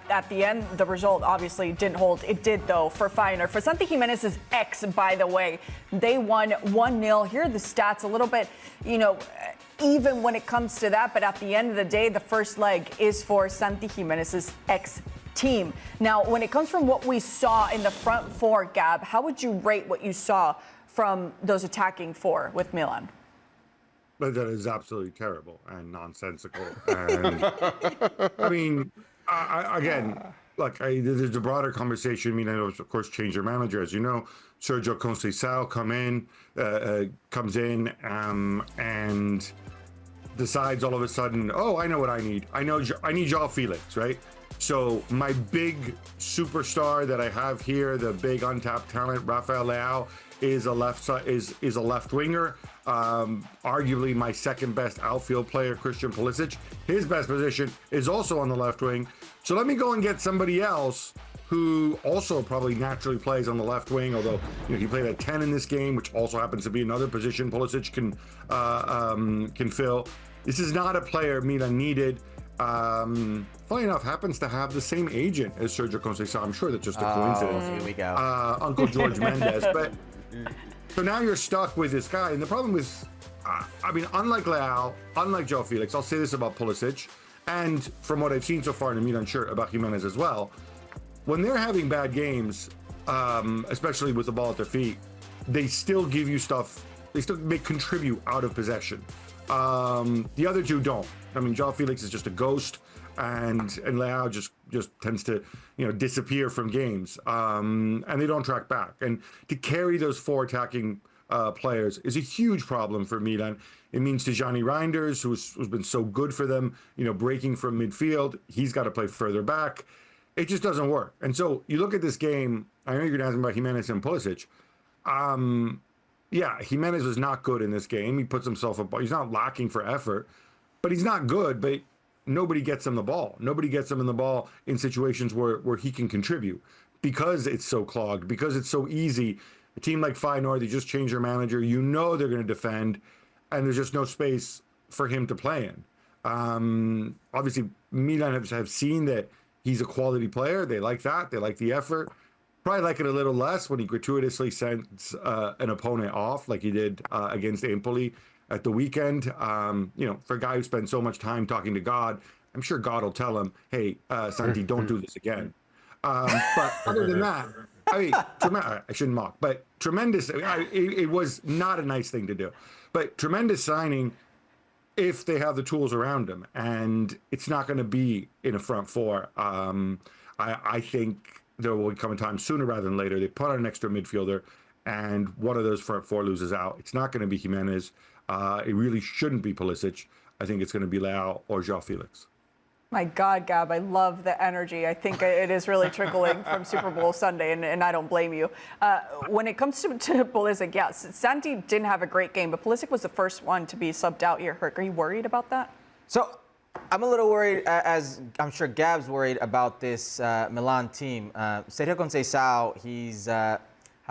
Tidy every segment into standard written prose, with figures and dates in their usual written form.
at the end, the result obviously didn't hold. It did, though, for Feyenoord. For Santi Gimenez's ex, by the way, they won 1-0. Here are the stats a little bit, even when it comes to that. But at the end of the day, the first leg is for Santi Gimenez's ex team. Now, when it comes from what we saw in the front four, Gab, how would you rate what you saw from those attacking four with Milan? But that is absolutely terrible and nonsensical. And I mean, there's a broader conversation. I mean, I know, of course, change their manager, as you know. Sergio Conceição comes in and decides all of a sudden, oh, I know what I need. I need Joao Felix, right? So my big superstar that I have here, the big untapped talent, Rafael Leao, is a left winger. Arguably my second best outfield player, Christian Pulisic. His best position is also on the left wing. So let me go and get somebody else who also probably naturally plays on the left wing, although he played at 10 in this game, which also happens to be another position Pulisic can fill. This is not a player Milan needed. Funny enough, happens to have the same agent as Sergio Conceição. I'm sure that's just a coincidence. Here we go. Uncle George Mendes. But so now you're stuck with this guy. And the problem is, unlike Leao, unlike Joao Felix, I'll say this about Pulisic, and from what I've seen so far in the Milan shirt about Gimenez as well, when they're having bad games, especially with the ball at their feet, they still give you stuff. They still contribute out of possession. The other two don't. I mean, Joao Felix is just a ghost, and Leao just tends to disappear from games, and they don't track back. And to carry those four attacking players is a huge problem for Milan. It means Tijani Reinders, who's been so good for them, breaking from midfield, he's got to play further back. It just doesn't work. And so you look at this game. I know you're going to ask me about Gimenez and Pulisic. Yeah, Gimenez was not good in this game. He puts himself up. He's not lacking for effort, but he's not good. But nobody gets him the ball. Nobody gets him in the ball in situations where he can contribute because it's so clogged, because it's so easy. A team like Feyenoord, they just change their manager. They're going to defend, and there's just no space for him to play in. Obviously, Milan have seen that he's a quality player. They like that. They like the effort. Probably like it a little less when he gratuitously sends an opponent off like he did against Empoli at the weekend. For a guy who spends so much time talking to God, I'm sure God will tell him, hey, Santi, don't do this again. But other than that, I shouldn't mock, but tremendous. It was not a nice thing to do, but tremendous signing if they have the tools around him. And it's not going to be in a front four. I think there will come a time sooner rather than later. They put on an extra midfielder, and one of those front four loses out. It's not going to be Gimenez. It really shouldn't be Pulisic. I think it's going to be Leao or Joao Felix. My God, Gab, I love the energy. I think it is really trickling from Super Bowl Sunday, and I don't blame you. When it comes to Pulisic, yes, Santi didn't have a great game, but Pulisic was the first one to be subbed out here. Are you worried about that? So I'm a little worried, as I'm sure Gab's worried about this Milan team. Sergio Conceição, he's, how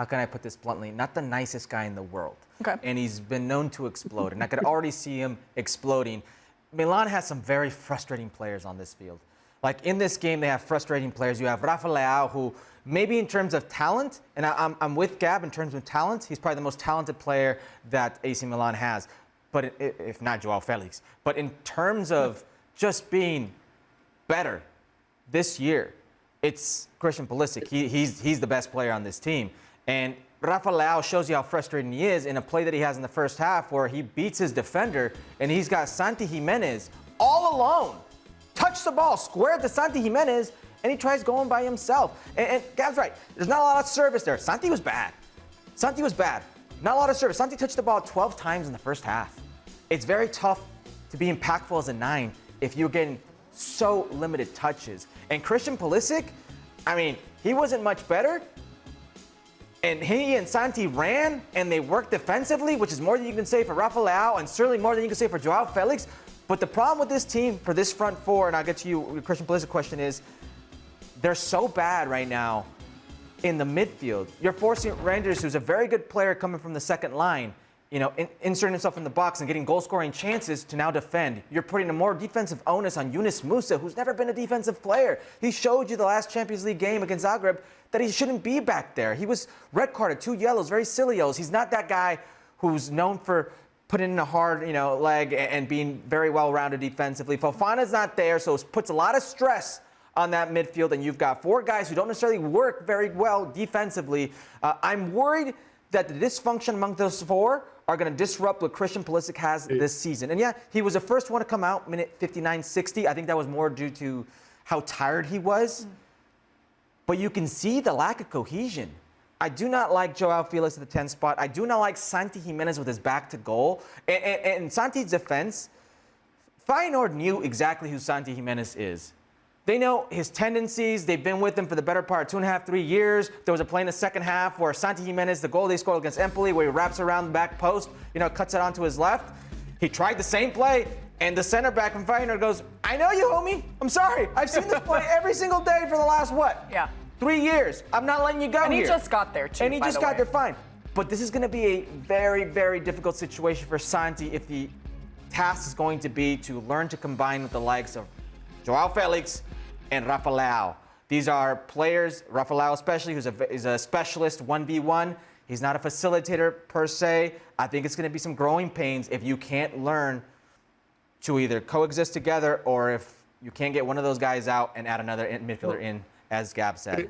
can I put this bluntly, not the nicest guy in the world. Okay. And he's been known to explode, and I could already see him exploding. Milan has some very frustrating players on this field. Like in this game, they have frustrating players. You have Rafael Leao, who maybe in terms of talent, and I'm with Gab in terms of talent, he's probably the most talented player that AC Milan has, but if not Joao Felix. But in terms of just being better this year, it's Christian Pulisic. He's the best player on this team. And Rafael Leao shows you how frustrating he is in a play that he has in the first half where he beats his defender and he's got Santi Gimenez all alone. Touch the ball, square to Santi Gimenez, and he tries going by himself. And Gab's right. There's not a lot of service there. Santi was bad. Not a lot of service. Santi touched the ball 12 times in the first half. It's very tough to be impactful as a 9 if you're getting so limited touches. And Christian Pulisic, he wasn't much better. And he and Santi ran, and they worked defensively, which is more than you can say for Rafael Leao, and certainly more than you can say for Joao Felix. But the problem with this team, for this front four, and I'll get to you, your Christian Pulisic question is, they're so bad right now in the midfield. You're forcing Reinders, who's a very good player coming from the second line, inserting himself in the box and getting goal-scoring chances to now defend. You're putting a more defensive onus on Yunus Musa, who's never been a defensive player. He showed you the last Champions League game against Zagreb that he shouldn't be back there. He was red carded, 2 yellows, very silly yellows. He's not that guy who's known for putting in a hard, leg and being very well-rounded defensively. Fofana's not there, so it puts a lot of stress on that midfield, and you've got 4 guys who don't necessarily work very well defensively. I'm worried that the dysfunction among those 4 are going to disrupt what Christian Pulisic has this season. And yeah, he was the first one to come out minute 59, 60. I think that was more due to how tired he was. But you can see the lack of cohesion. I do not like Joao Felix at the 10 spot. I do not like Santi Giménez with his back to goal. And in Santi's defense, Feyenoord knew exactly who Santi Giménez is. They know his tendencies. They've been with him for the better part of 2.5, 3 years. There was a play in the second half where Santi Giménez, the goal they scored against Empoli, where he wraps around the back post, cuts it onto his left. He tried the same play, and the center back from Feyenoord goes, I know you, homie. I'm sorry. I've seen this play every single day for the last, 3 years. I'm not letting you go and here. And he just got there, too, And he just got there fine. But this is going to be a very, very difficult situation for Santi if the task is going to be to learn to combine with the likes of Joao Felix and Rafa Leao. These are players, Rafa Leao especially, who's a specialist 1v1. He's not a facilitator per se. I think it's going to be some growing pains if you can't learn to either coexist together or if you can't get one of those guys out and add another midfielder in, as Gab said.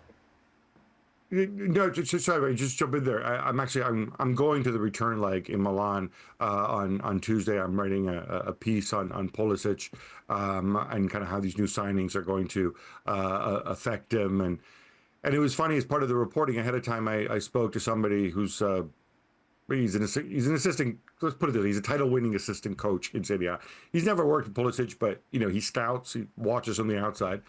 No, sorry, just jump in there. I'm going to the return leg in Milan on Tuesday. I'm writing a piece on Pulisic and kind of how these new signings are going to affect him. And it was funny, as part of the reporting ahead of time, I spoke to somebody who's he's an assistant. Let's put it this way: he's a title-winning assistant coach in Serie A. He's never worked with Pulisic, but he scouts, he watches from the outside,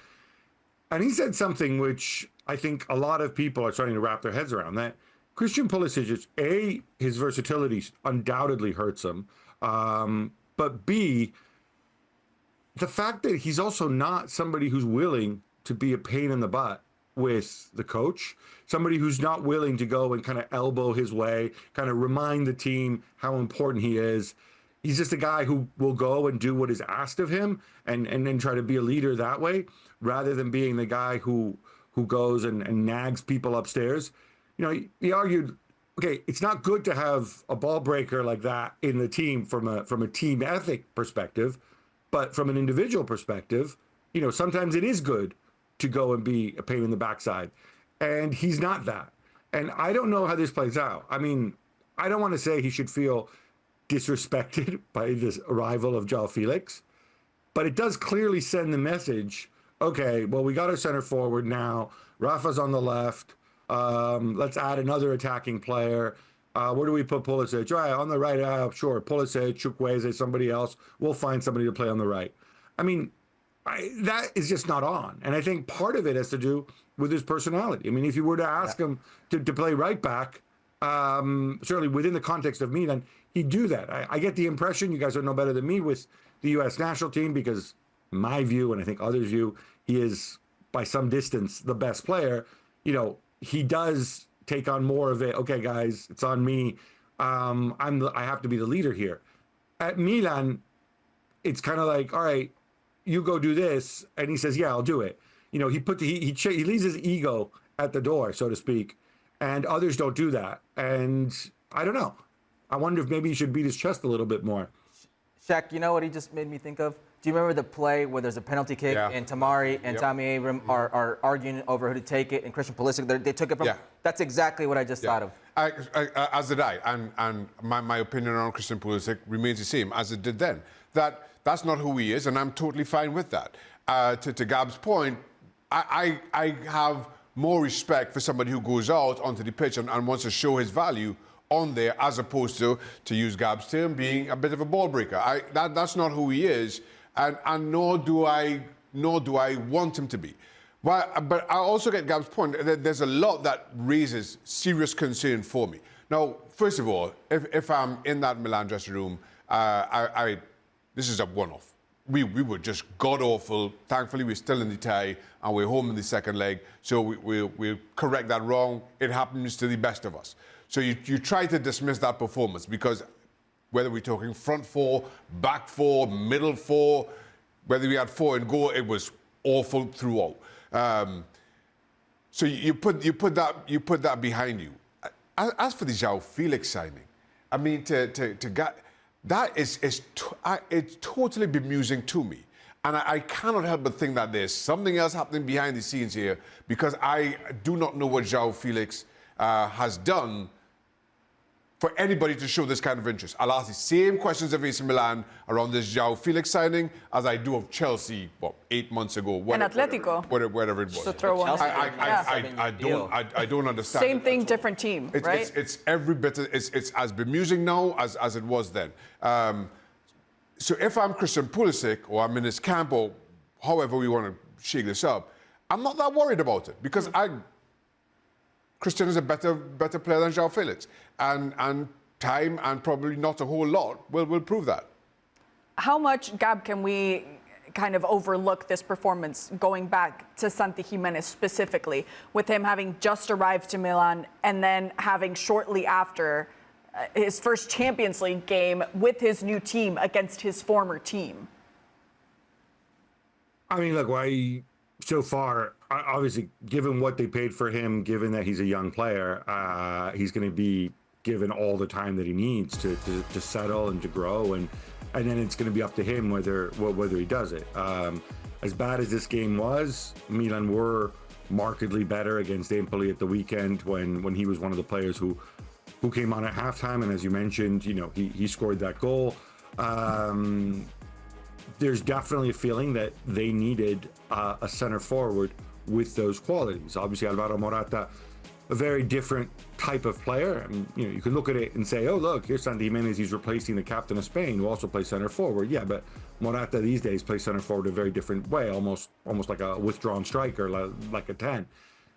and he said something which I think a lot of people are starting to wrap their heads around, that Christian Pulisic is, his versatility undoubtedly hurts him, but B, the fact that he's also not somebody who's willing to be a pain in the butt with the coach, somebody who's not willing to go and kind of elbow his way, kind of remind the team how important he is. He's just a guy who will go and do what is asked of him and then try to be a leader that way, rather than being the guy who goes and nags people upstairs. He argued, okay, it's not good to have a ball breaker like that in the team from a team ethic perspective, but from an individual perspective, sometimes it is good to go and be a pain in the backside. And he's not that. And I don't know how this plays out. I mean, I don't want to say he should feel disrespected by this arrival of Joao Felix, but it does clearly send the message, okay, well, we got our center forward now. Rafa's on the left. Let's add another attacking player. Where do we put Pulisic? On the right, sure, Pulisic, Chukwueze, somebody else. We'll find somebody to play on the right. I mean, that is just not on. And I think part of it has to do with his personality. I mean, if you were to ask him to play right back, certainly within the context of Milan, he'd do that. I get the impression, you guys would know better than me, with the U.S. national team, because my view, and I think others' view, he is by some distance the best player. He does take on more of it. Okay, guys, it's on me. I have to be the leader here. At Milan, it's kind of like, all right, you go do this, and he says, yeah, I'll do it. He leaves his ego at the door, so to speak, and others don't do that. And I don't know. I wonder if maybe he should beat his chest a little bit more. Shaq, you know what he just made me think of? Do you remember the play where there's a penalty kick and Tamari and Tammy Abraham are arguing over who to take it, and Christian Pulisic, they took it from? Yeah. That's exactly what I just thought of. As did I. And my opinion on Christian Pulisic remains the same as it did then. That's not who he is, and I'm totally fine with that. To Gab's point, I have more respect for somebody who goes out onto the pitch and wants to show his value on there, as opposed to use Gab's term, being a bit of a ball breaker. That's not who he is, and nor do I want him to be. But I also get Gab's point. There's a lot that raises serious concern for me. Now, first of all, if I'm in that Milan dressing room, this is a one-off. We were just god-awful. Thankfully, we're still in the tie, and we're home in the second leg, so we'll correct that wrong. It happens to the best of us. So you try to dismiss that performance, because whether we're talking front four, back four, middle four, whether we had four in goal, it was awful throughout. So you put that behind you. As for the Joao Felix signing, I mean, to get that it's totally bemusing to me, and I cannot help but think that there's something else happening behind the scenes here, because I do not know what Joao Felix has done for anybody to show this kind of interest. I'll ask the same questions of AC Milan around this Joao Felix signing as I do of Chelsea, 8 months ago. And Atletico. Whatever it was. Just to throw one. I don't understand. Same thing, different team, right? It's every bit, it's as bemusing now as it was then. So if I'm Christian Pulisic, or I'm in his camp, or however we want to shake this up, I'm not that worried about it, because Christian is a better player than Joao Felix. And time, and probably not a whole lot, will prove that. How much, Gab, can we kind of overlook this performance going back to Santi Giménez specifically, with him having just arrived to Milan and then having shortly after his first Champions League game with his new team against his former team? I mean, look, so far, obviously, given what they paid for him, given that he's a young player, he's going to be given all the time that he needs to settle and to grow, and then it's going to be up to him whether he does it. As bad as this game was, Milan were markedly better against Empoli at the weekend when he was one of the players who came on at halftime, and as you mentioned, he scored that goal. There's definitely a feeling that they needed a center forward with those qualities. Obviously, Alvaro Morata, a very different type of player. I mean, you can look at it and say, oh, look, here's Santi Giménez, he's replacing the captain of Spain, who also plays center forward. Yeah, but Morata these days plays center forward a very different way, almost like a withdrawn striker, like a 10.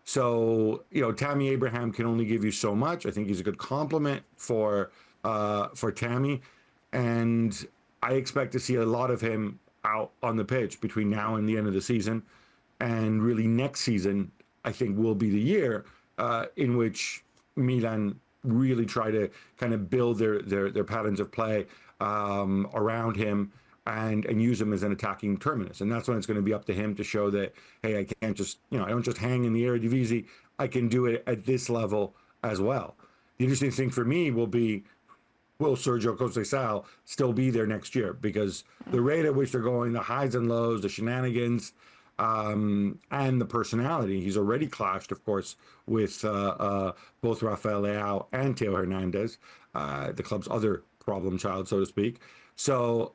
So, Tammy Abraham can only give you so much. I think he's a good complement for Tammy, and I expect to see a lot of him out on the pitch between now and the end of the season. And really next season, I think, will be the year in which Milan really try to kind of build their patterns of play around him and use him as an attacking terminus. And that's when it's going to be up to him to show that, hey, I can't just, I don't just hang in the Eredivisie. I can do it at this level as well. The interesting thing for me will be, will Sergio Conceição still be there next year? Because the rate at which they're going, the highs and lows, the shenanigans, and the personality. He's already clashed, of course, with both Rafael Leao and Theo Hernandez, the club's other problem child, so to speak. So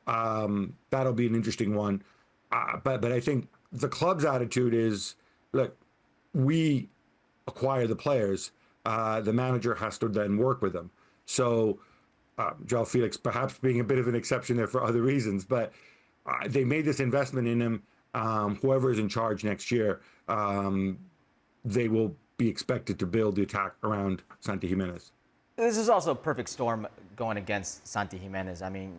that'll be an interesting one. But I think the club's attitude is, look, we acquire the players. The manager has to then work with them. So Joao Felix perhaps being a bit of an exception there for other reasons, but they made this investment in him. Whoever is in charge next year, they will be expected to build the attack around Santi Giménez. This is also a perfect storm going against Santi Giménez. I mean,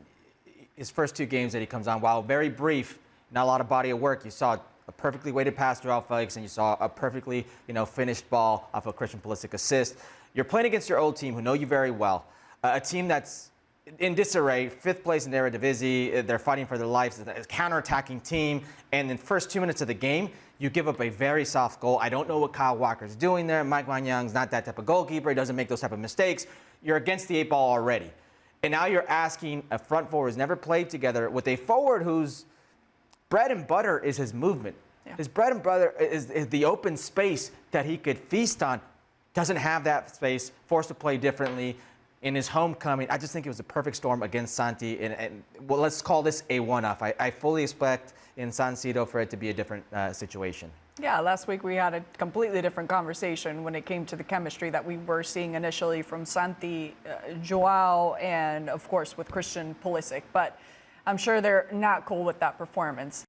his first two games that he comes on, while very brief, not a lot of body of work, you saw a perfectly weighted pass to Joao Felix, and you saw a perfectly, finished ball off a Christian Pulisic assist. You're playing against your old team who know you very well. A team that's in disarray, 5th place in the Eredivisie. They're fighting for their lives. It's a counter-attacking team. And in the first 2 minutes of the game, you give up a very soft goal. I don't know what Kyle Walker's doing there. Mike Maignan not that type of goalkeeper. He doesn't make those type of mistakes. You're against the 8 ball already. And now you're asking a front forward who's never played together with a forward whose bread and butter is his movement. Yeah. His bread and butter is the open space that he could feast on. Doesn't have that space, forced to play differently. In his homecoming, I just think it was a perfect storm against Santi. And well, let's call this a one-off. I fully expect in San Siro for it to be a different situation. Yeah, last week we had a completely different conversation when it came to the chemistry that we were seeing initially from Santi, Joao, and of course with Christian Pulisic. But I'm sure they're not cool with that performance.